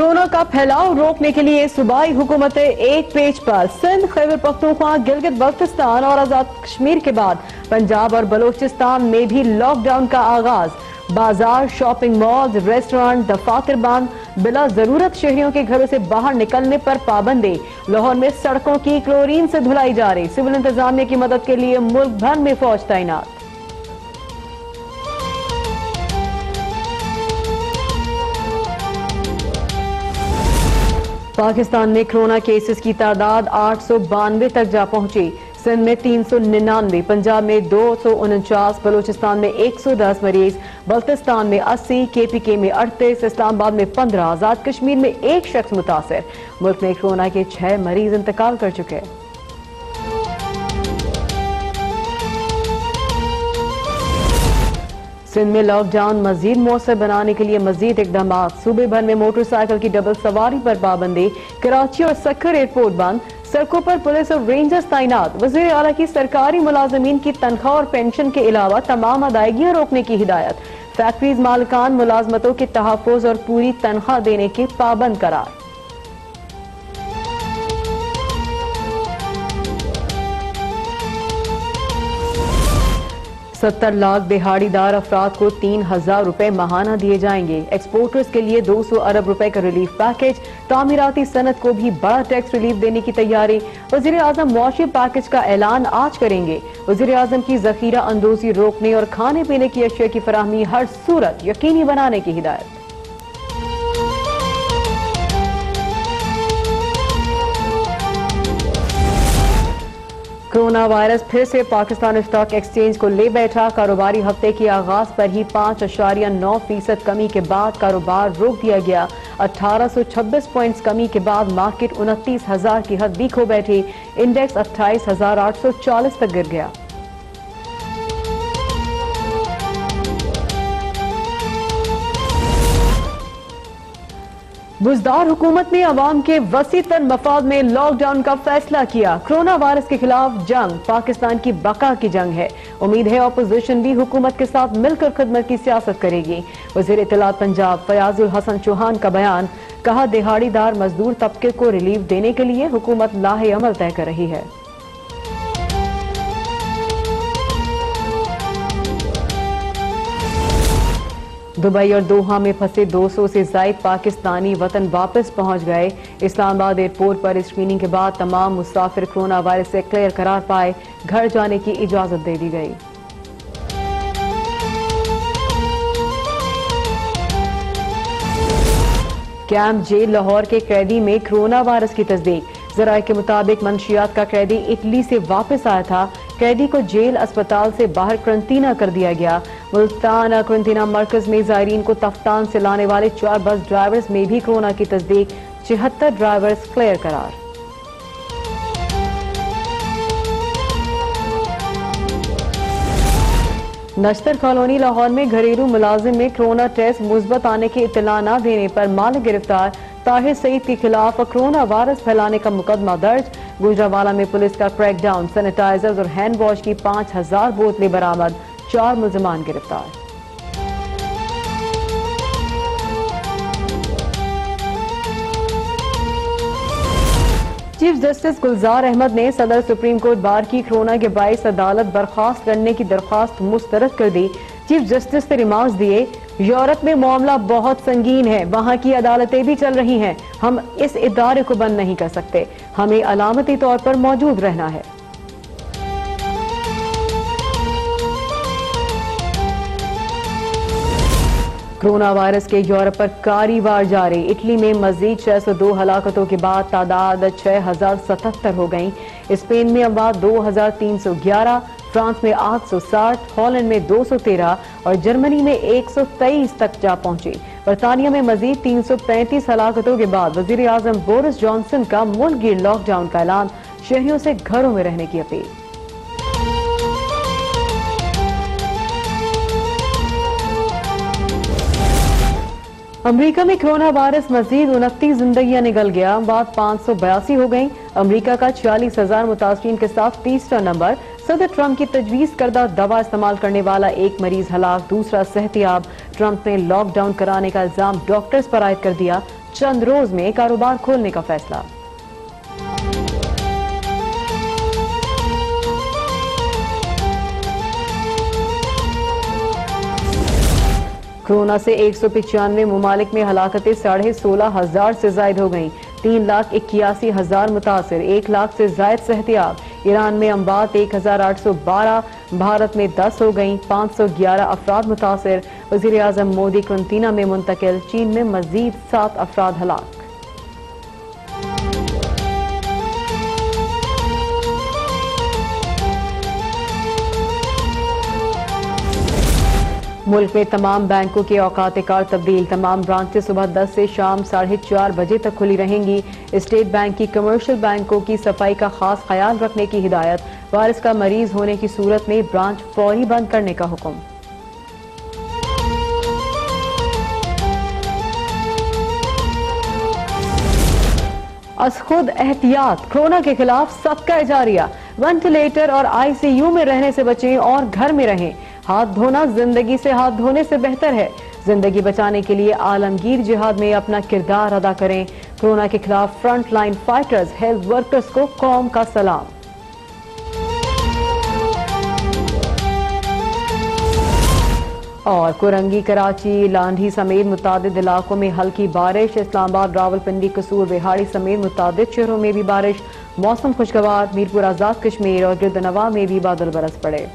Corona का फैलाव रोकने के लिए सूबाई हुकूमतें एक पेज पर सिंध, खैबर पख्तूनख्वा, गिलगित बल्तिस्तान और आजाद कश्मीर के बाद पंजाब और बलोचिस्तान में भी लॉकडाउन का आगाज। बाजार, शॉपिंग मॉल, रेस्टोरेंट, दफातर बंद। बिला जरूरत शहरियों के घरों से बाहर निकलने पर पाबंदी। लाहौर में सड़कों की क्लोरीन से धुलाई जारी। सिविल इंतजामिया की मदद के लिए मुल्क भर में फौज तैनात। पाकिस्तान में कोरोना केसेस की तादाद 892 तक जा पहुंची। सिंध में 399, पंजाब में 249, बलोचिस्तान में 110 मरीज, बल्तिस्तान में 80, KPK में 38, इस्लामाबाद में 15, आजाद कश्मीर में 1 शख्स मुतासिर। मुल्क में कोरोना के 6 मरीज इंतकाल कर चुके हैं। सिंध में लॉकडाउन मजीद मौसर बनाने के लिए मजीद इकदाम। सूबे भर में मोटरसाइकिल की डबल सवारी पर पाबंदी। कराची और सक्कर एयरपोर्ट बंद। सड़कों पर पुलिस और रेंजर्स तैनात। वज़ीर आला की सरकारी मुलाजमीन की तनख्वाह और पेंशन के अलावा तमाम अदायगियां रोकने की हिदायत। फैक्ट्रीज मालिकान मुलाजमतों के तहफ़्फ़ुज़ और पूरी तनख्वाह देने के पाबंद करार। 70 लाख दिहाड़ीदार अफराद को 3000 रुपए माहाना दिए जाएंगे। एक्सपोर्टर्स के लिए 200 अरब रुपए का रिलीफ पैकेज। तामीराती सनत को भी बड़ा टैक्स रिलीफ देने की तैयारी। वज़ीर आज़म मुआशी पैकेज का ऐलान आज करेंगे। वज़ीर आज़म की ज़ख़ीरा अंदोज़ी रोकने और खाने पीने की अशिया की फराहमी हर सूरत यकीनी बनाने की हिदायत। कोरोना वायरस फिर से पाकिस्तान स्टॉक एक्सचेंज को ले बैठा। कारोबारी हफ्ते के आगाज पर ही 5.9% कमी के बाद कारोबार रोक दिया गया। 1826 पॉइंट्स कमी के बाद मार्केट 29,000 की हद भी खो बैठी। इंडेक्स 28,840 तक गिर गया। बुज़दार हुकूमत ने अवाम के वसी तर मफाद में लॉकडाउन का फैसला किया। कोरोना वायरस के खिलाफ जंग पाकिस्तान की बका की जंग है। उम्मीद है अपोजिशन भी हुकूमत के साथ मिलकर खिदमत की सियासत करेगी। वज़ीर इत्तलात पंजाब फयाजुल हसन चौहान का बयान। कहा, दिहाड़ीदार मजदूर तबके को रिलीफ देने के लिए हुकूमत लाहे अमल तय कर रही है। दुबई और दोहा में फंसे 200 से ज़ायद पाकिस्तानी वतन वापस पहुंच गए। इस्लामाबाद एयरपोर्ट पर स्क्रीनिंग के बाद तमाम मुसाफिर कोरोना वायरस से क्लियर करार पाए। घर जाने की इजाजत दे दी गई। कैंप जेल लाहौर के कैदी में कोरोना वायरस की तस्दीक। जराये के मुताबिक मंशियात का कैदी इटली से वापस आया था। कैदी को जेल अस्पताल से बाहर क्वारंटीना कर दिया गया। मुल्तान क्वारंटीना मरकज में ज़ायरीन को तफ्तान से लाने वाले 4 बस ड्राइवर्स में भी कोरोना की तस्दीक। 76 ड्राइवर्स क्लियर करार। नश्तर कॉलोनी लाहौर में घरेलू मुलाजिम में कोरोना टेस्ट मुस्बत आने की इत्तला न देने पर मालिक गिरफ्तार। ताहिर सईद के खिलाफ कोरोना वायरस फैलाने का मुकदमा दर्ज। गुजरावाला में पुलिस का क्रैकडाउन। सैनिटाइजर्स और हैंड वॉश की 5000 बोतलें बरामद। 4 मुल्जिमान गिरफ्तार। चीफ जस्टिस गुलजार अहमद ने सदर सुप्रीम कोर्ट बार की कोरोना के बाइस अदालत बर्खास्त करने की दरख्वास्त मुस्तरद कर दी। चीफ जस्टिस ने रिमार्क्स दिए, यूरोप में मामला बहुत संगीन है, वहां की अदालतें भी चल रही हैं। हम इस इदारे को बंद नहीं कर सकते, हमें अलामती तौर पर मौजूद रहना है। कोरोना वायरस के यूरोप पर कारी वार जारी। इटली में मजीद 602 हलाकतों के बाद तादाद 6077 हो गई। स्पेन में अमवात 2311, फ्रांस में 860, हॉलैंड में 213 और जर्मनी में 123 तक जा पहुंची। बरतानिया में मजीद 335 हलाकतों के बाद वजीर आजम बोरिस जॉनसन का मुल्क गिर लॉकडाउन का ऐलान। शहरियों से घरों में रहने की अपील। अमेरिका में कोरोना वायरस मजीद 29 जिंदगियां निकल गया। बात 582 हो गई। अमेरिका का 46,000 मुतासरीन के साथ तीसरा नंबर। सदर ट्रंप की तजवीज करदा दवा इस्तेमाल करने वाला एक मरीज हलाक, दूसरा सेहतियाब। ट्रंप ने लॉकडाउन कराने का इल्जाम डॉक्टर्स पर आयद कर दिया। चंद रोज में कारोबार खोलने का फैसला। कोरोना से 195 ममालिक में हलाकतें 16,500 से जायद हो गईं। 3,81,000 मुतासिर, 1 लाख से जायद सेहतियाब। ईरान में अमवात 1,812, भारत में 10 हो गईं। 511 अफराद मुतासिर। वज़ीर आज़म मोदी क्वारंटीना में मुंतकिल। चीन में मजीद 7 अफराद हलाक। मुल्क में तमाम बैंकों के औकात कार तब्दील। तमाम ब्रांचेस सुबह 10 से शाम 4:30 बजे तक खुली रहेंगी। स्टेट बैंक की कमर्शियल बैंकों की सफाई का खास ख्याल रखने की हिदायत। वायरस का मरीज होने की सूरत में ब्रांच फौरी बंद करने का हुक्म। अस खुद एहतियात, कोरोना के खिलाफ सबका जारिया। वेंटिलेटर और आईसीयू में रहने से बचें और घर में रहें। हाथ धोना जिंदगी से हाथ धोने से बेहतर है। जिंदगी बचाने के लिए आलमगीर जिहाद में अपना किरदार अदा करें। कोरोना के खिलाफ front line fighters, health workers को कौम का सलाम। और कुरंगी, कराची, लांढी समेत मुतादिद इलाकों में हल्की बारिश। इस्लामाबाद, रावलपिंडी, कसूर, बिहाड़ी समेत मुतादिद शहरों में भी बारिश। मौसम खुशगवार। मीरपुर, आजाद कश्मीर और गिरदनवा में भी बादल बरस पड़े।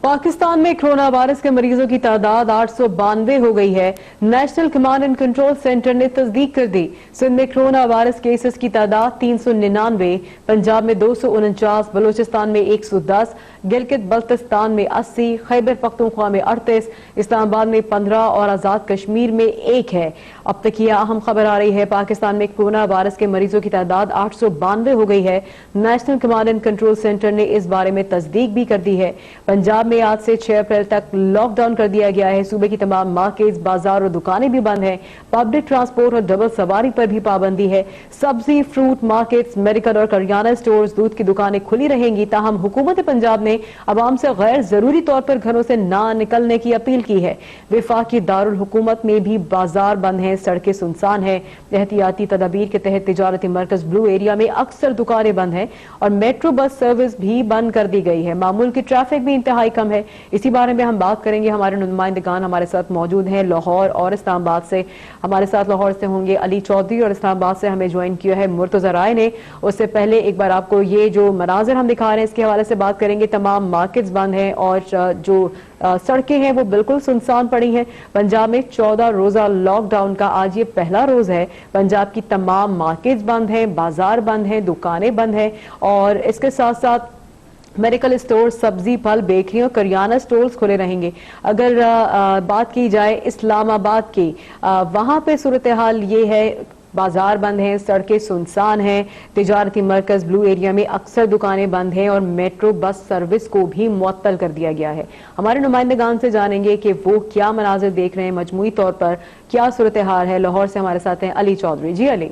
पाकिस्तान में कोरोना वायरस के मरीजों की तादाद 892 हो गई है। National command and control centre ने तस्दीक कर दी। सिंध में कोरोना वायरस केसेस की तादाद 399, पंजाब में 249, बलूचिस्तान में 110, गिलगित बल्तिस्तान में 80, खैबर पख्तूनख्वा में 38, इस्लामाबाद में 15 और आजाद कश्मीर में 1 है। अब तक ये अहम खबर आ रही है, पाकिस्तान में कोरोना वायरस के मरीजों की तादाद 892 हो गई है। National command and control centre ने इस बारे में तस्दीक भी कर दी है। पंजाब में आज से 6 अप्रैल तक लॉकडाउन कर दिया गया है। सूबे की तमाम मार्केट्स, बाजार और दुकानें भी बंद हैं। पब्लिक ट्रांसपोर्ट और डबल सवारी पर भी पाबंदी है। सब्जी, फ्रूट मार्केट्स, मेडिकल और करियाना स्टोर्स, दूध की दुकानें खुली रहेंगी। ताहम हुकूमत पंजाब ने अवाम से गैर जरूरी तौर पर घरों से ना निकलने की अपील की है। वफाकी दारुल हुकूमत में भी बाजार बंद हैं, सड़कें सुनसान हैं। एहतियाती तदाबीर के तहत तिजारती मरकज ब्लू एरिया में अक्सर दुकानें बंद हैं और मेट्रो बस सर्विस भी बंद कर दी गई है। मामूल की ट्रैफिक भी इंतहाई कम है। इसी बारे में हम बात करेंगे। हमारे नुमाइंदगान हमारे साथ मौजूद हैं लाहौर और इस्लामाबाद से। हमारे साथ लाहौर से होंगे अली चौधरी और इस्लामाबाद से हमें ज्वाइन किया है मुर्तजा राय ने। उससे पहले एक बार आपको ये जो मनाजिर हम दिखा रहे हैं इसके हवाले से बात करेंगे। तमाम मार्केट्स बंद हैं और जो सड़कें हैं वो बिल्कुल सुनसान पड़ी हैं। पंजाब में 14 रोजा लॉकडाउन का आज ये पहला रोज है। पंजाब की तमाम मार्केट्स बंद हैं, बाजार बंद हैं, दुकानें बंद हैं और इसके साथ साथ मेडिकल स्टोर, सब्जी, फल, बेकरी और करियाना स्टोर्स खुले रहेंगे। अगर बात की जाए इस्लामाबाद की, वहां पे सूरत हाल ये है, बाजार बंद हैं, सड़कें सुनसान हैं। तिजारती मरकज ब्लू एरिया में अक्सर दुकानें बंद हैं और मेट्रो बस सर्विस को भी मुअत्तल कर दिया गया है। हमारे नुमाइंदगान से जानेंगे कि वो क्या मनाजिर देख रहे हैं, मजमूई तौर पर क्या सूरत हाल है। लाहौर से हमारे साथ हैं अली चौधरी। जी अली।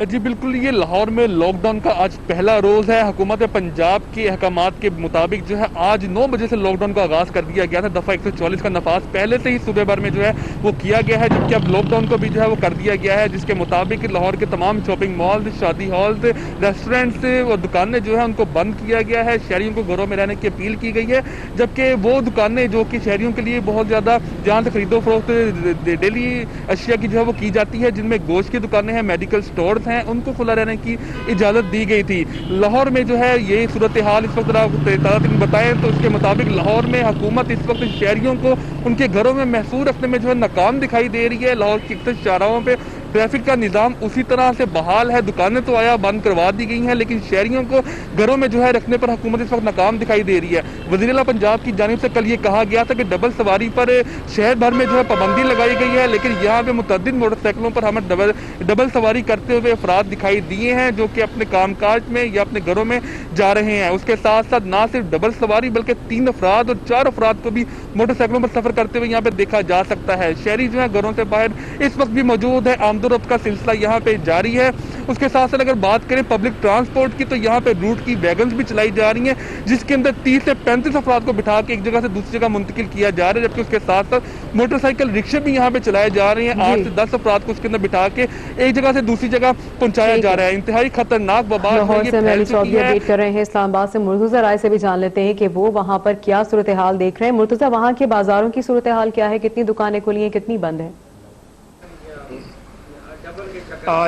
जी बिल्कुल, ये लाहौर में लॉकडाउन का आज पहला रोज है। हुकूमत पंजाब के अहकामात के मुताबिक जो है आज 9 बजे से लॉकडाउन का आगाज कर दिया गया था। दफा 144 का नफाज पहले से ही सूबे भर में जो है वो किया गया है, जबकि अब लॉकडाउन को भी जो है वो कर दिया गया है, जिसके मुताबिक लाहौर के तमाम शॉपिंग मॉल, शादी हॉल, रेस्टोरेंट्स और दुकानें जो है उनको बंद किया गया है। शहरियों को घरों में रहने की अपील की गई है, जबकि वो दुकानें जो कि शहरियों के लिए बहुत ज्यादा जहाँ से खरीदो फरोख्त डेली अशिया की जो है वो की जाती है, जिनमें गोश्त की दुकानें हैं, मेडिकल स्टोर्स हैं, उनको खुला रहने की इजाजत दी गई थी। लाहौर में जो है ये सूरत हाल इस वक्त बताएं तो उसके मुताबिक लाहौर में हुकूमत इस वक्त शहरियों को उनके घरों में महफूज रखने में जो है नाकाम दिखाई दे रही है। लाहौर की अक्सर शाहराहों पे ट्रैफिक का निजाम उसी तरह से बहाल है। दुकानें तो आया बंद करवा दी गई हैं, लेकिन शहरियों को घरों में जो है रखने पर हुकूमत इस वक्त नाकाम दिखाई दे रही है। वज़ीर आला पंजाब की जानिब से कल ये कहा गया था कि डबल सवारी पर शहर भर में जो है पाबंदी लगाई गई है, लेकिन यहाँ पे मुतअद्दिद मोटरसाइकिलों पर हमें डबल सवारी करते हुए अफराद दिखाई दिए हैं जो कि अपने कामकाज में या अपने घरों में जा रहे हैं। उसके साथ साथ ना सिर्फ डबल सवारी बल्कि 3 अफराद और 4 अफराद को भी मोटरसाइकिलों पर सफर करते हुए यहाँ पे देखा जा सकता है। शहरी जो है घरों से बाहर इस वक्त भी मौजूद है। आमदोरफ्त का सिलसिला यहाँ पे जारी है اس کے ساتھ ساتھ اگر بات کریں پبلک ٹرانسپورٹ کی تو یہاں پہ روٹ کی ویگنز بھی چلائی جا رہی ہیں جس کے اندر 30 سے 35 افراد کو بٹھا کے ایک جگہ سے دوسری جگہ منتقل کیا جا رہا ہے، جبکہ اس کے ساتھ ساتھ موٹر سائیکل رکشے بھی یہاں پہ چلائے جا رہے ہیں 8 سے 10 افراد کو اس کے اندر بٹھا کے ایک جگہ سے دوسری جگہ پہنچایا جا رہا ہے۔ انتہائی خطرناک وبا لاہور سے میں علی چودھری اپڈیٹ کر رہے ہیں، اسلام آباد سے مرتضی رائے سے بھی جان لیتے ہیں کہ وہ وہاں پر کیا صورتحال دیکھ رہے ہیں۔ مرتضی، وہاں کے بازاروں کی صورتحال کیا ہے؟ کتنی دکانیں کھلی ہیں، کتنی بند ہیں؟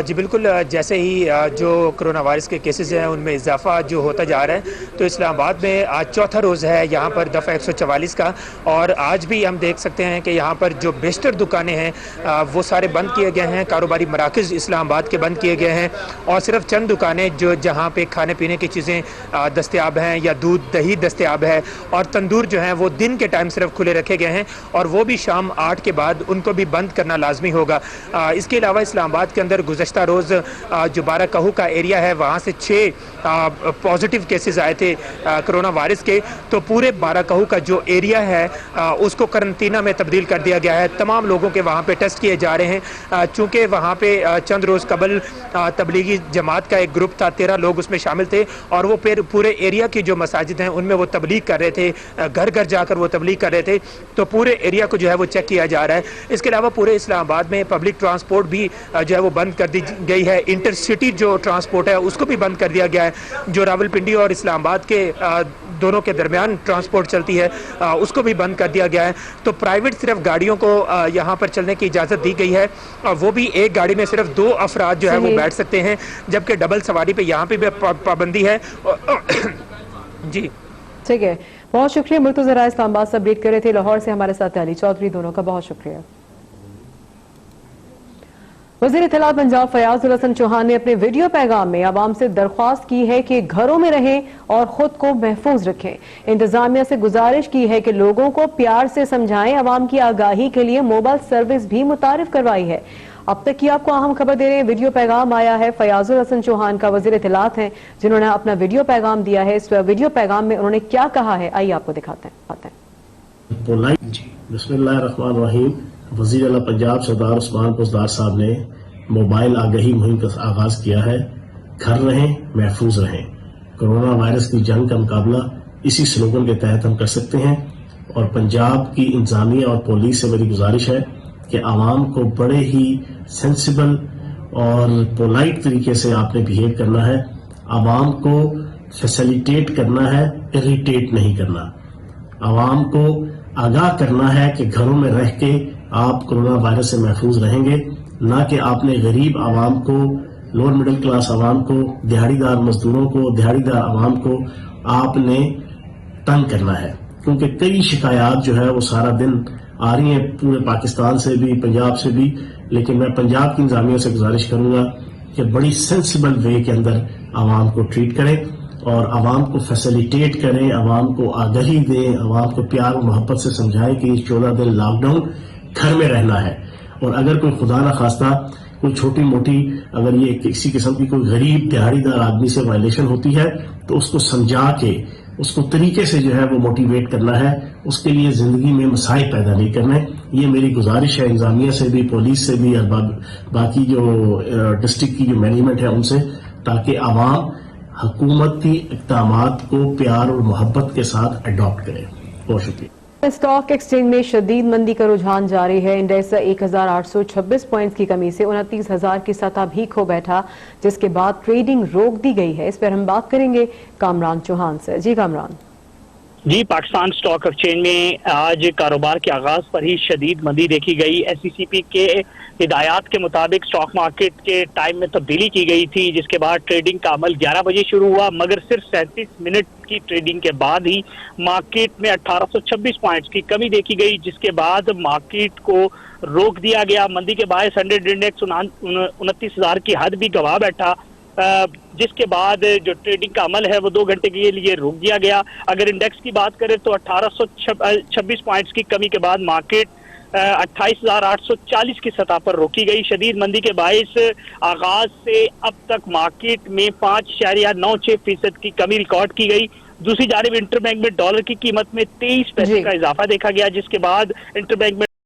جی بالکل، جیسے ہی جو کرونا وائرس کے کیسز ہیں ان میں اضافہ جو ہوتا جا رہا ہے تو اسلام آباد میں آج چوتھا روز ہے یہاں پر دفعہ 144 کا، اور آج بھی ہم دیکھ سکتے ہیں کہ یہاں پر جو بیشتر دکانیں ہیں وہ سارے بند کیے گئے ہیں، کاروباری مراکز اسلام آباد کے بند کیے گئے ہیں، اور صرف چند دکانیں جو جہاں پہ کھانے پینے کی چیزیں دستیاب ہیں یا دودھ دہی دستیاب ہے اور تندور جو ہیں وہ دن کے ٹائم صرف کھلے رکھے گئے ہیں، اور وہ بھی شام 8 کے بعد ان کو بھی بند کرنا لازمی ہوگا۔ اس کے علاوہ اسلام آباد کے اندر گزشتہ روز جو بارہ کہو کا ایریا ہے وہاں سے 6 پازیٹیو کیسز آئے تھے کرونا وائرس کے، تو پورے بارہ کہو کا جو ایریا ہے اس کو قرنطینہ میں تبدیل کر دیا گیا ہے۔ تمام لوگوں کے وہاں پہ ٹیسٹ کیے جا رہے ہیں، چونکہ وہاں پہ چند روز قبل تبلیغی جماعت کا ایک گروپ تھا، 13 لوگ اس میں شامل تھے، اور وہ پھر پورے ایریا کی جو مساجد ہیں ان میں وہ تبلیغ کر رہے تھے، گھر گھر جا کر وہ تبلیغ کر رہے تھے، تو پورے ایریا کو جو ہے وہ چیک کیا جا رہا ہے۔ اس کے علاوہ پورے اسلام آباد میں پبلک ٹرانسپورٹ بھی جو ہے وہ بند کر دی گئی ہے، انٹر سٹی جو ٹرانسپورٹ ہے اس کو بھی بند کر دیا گیا ہے، جو راولپنڈی اور اسلام آباد کے دونوں کے درمیان ٹرانسپورٹ چلتی ہے اس کو بھی بند کر دیا گیا ہے۔ تو پرائیویٹ صرف گاڑیوں کو یہاں پر چلنے کی اجازت دی گئی ہے، وہ بھی ایک گاڑی میں صرف 2 افراد جو ہے وہ بیٹھ سکتے ہیں، جبکہ ڈبل سواری پہ یہاں پہ بھی پابندی ہے۔ جی ٹھیک ہے، بہت شکریہ مرتضی رائے اسلام آباد سے اپڈیٹ کر رہے تھے۔ لاہور سے ہمارے ساتھ علی چودھری، دونوں کا بہت شکریہ۔ وزیر اطلاعات پنجاب فیاض الحسن چوہان نے اپنے ویڈیو پیغام میں عوام سے درخواست کی ہے کہ گھروں میں رہیں اور خود کو محفوظ رکھیں۔ انتظامیہ سے گزارش کی ہے کہ لوگوں کو پیار سے سمجھائیں۔ عوام کی آگاہی کے لیے موبائل سروس بھی متعارف کروائی ہے۔ اب تک کی آپ کو اہم خبر دے رہے ہیں، ویڈیو پیغام آیا ہے فیاض الحسن چوہان کا، وزیر اطلاعات ہیں جنہوں نے اپنا ویڈیو پیغام دیا ہے۔ اس ویڈیو پیغام میں انہوں نے کیا کہا ہے، آئیے آپ کو دکھاتے ہیں۔ بسم اللہ الرحمن الرحیم۔ وزیر اعلیٰ پنجاب سردار عثمان پوزدار صاحب نے موبائل آگہی مہم کا آغاز کیا ہے۔ گھر رہیں، محفوظ رہیں، کرونا وائرس کی جنگ کا مقابلہ اسی سلوگن کے تحت ہم کر سکتے ہیں، اور پنجاب کی انتظامیہ اور پولیس سے میری گزارش ہے کہ عوام کو بڑے ہی سینسیبل اور پولائٹ طریقے سے آپ نے بیہیو کرنا ہے، عوام کو فیسیلیٹیٹ کرنا ہے، اریٹیٹ نہیں کرنا، عوام کو آگاہ کرنا ہے کہ گھروں میں رہ کے آپ کرونا وائرس سے محفوظ رہیں گے، نہ کہ آپ نے غریب عوام کو، لوور مڈل کلاس عوام کو، دیہڑی دار مزدوروں کو، دیہڑی دار عوام کو آپ نے تنگ کرنا ہے، کیونکہ کئی شکایات جو ہے وہ سارا دن آ رہی ہیں پورے پاکستان سے بھی، پنجاب سے بھی، لیکن میں پنجاب کی انتظامیہ سے گزارش کروں گا کہ بڑی سینسیبل وے کے اندر عوام کو ٹریٹ کریں اور عوام کو فیسیلیٹیٹ کریں، عوام کو آگاہی دیں، عوام کو پیار و محبت سے سمجھائیں کہ یہ 14 دن لاک ڈاؤن گھر میں رہنا ہے، اور اگر کوئی خدا نہ خواستہ کوئی چھوٹی موٹی اگر یہ کسی قسم کی کوئی غریب دیہڑی دار آدمی سے وائلیشن ہوتی ہے تو اس کو سمجھا کے اس کو طریقے سے جو ہے وہ موٹیویٹ کرنا ہے، اس کے لیے زندگی میں مسائل پیدا نہیں کرنے۔ یہ میری گزارش ہے انتظامیہ سے بھی، پولیس سے بھی، اور باقی جو ڈسٹرکٹ کی جو مینجمنٹ ہے ان سے، تاکہ عوام حکومتی اقدامات کو پیار اور محبت کے ساتھ اڈاپٹ کرے۔ بہت شکریہ۔ اسٹاک ایکسچینج میں شدید مندی کا رجحان جاری ہے۔ انڈیکس 1826 پوائنٹس کی کمی سے 29,000 کی سطح بھی کھو بیٹھا، جس کے بعد ٹریڈنگ روک دی گئی ہے۔ اس پر ہم بات کریں گے کامران چوہان سے۔ جی کامران۔ جی، پاکستان اسٹاک ایکسچینج میں آج کاروبار کے آغاز پر ہی شدید مندی دیکھی گئی۔ ایس سی سی پی کے ہدایات کے مطابق اسٹاک مارکیٹ کے ٹائم میں تبدیلی کی گئی تھی، جس کے بعد ٹریڈنگ کا عمل 11 بجے شروع ہوا، مگر صرف 37 منٹ کی ٹریڈنگ کے بعد ہی مارکیٹ میں 1826 پوائنٹس کی کمی دیکھی گئی، جس کے بعد مارکیٹ کو روک دیا گیا۔ مندی کے باعث 100 انڈیکس 29,000 کی حد بھی گوا بیٹھا، جس کے بعد جو ٹریڈنگ کا عمل ہے وہ 2 گھنٹے کے لیے روک دیا گیا۔ اگر انڈیکس کی بات کریں تو 1826 پوائنٹس کی کمی کے بعد مارکیٹ 28,840 کی سطح پر روکی گئی۔ شدید مندی کے باعث آغاز سے اب تک مارکیٹ میں 5.96% کی کمی ریکارڈ کی گئی۔ دوسری جانب انٹر بینک میں ڈالر کی قیمت میں 23 پیسے کا اضافہ دیکھا گیا، جس کے بعد انٹر بینک میں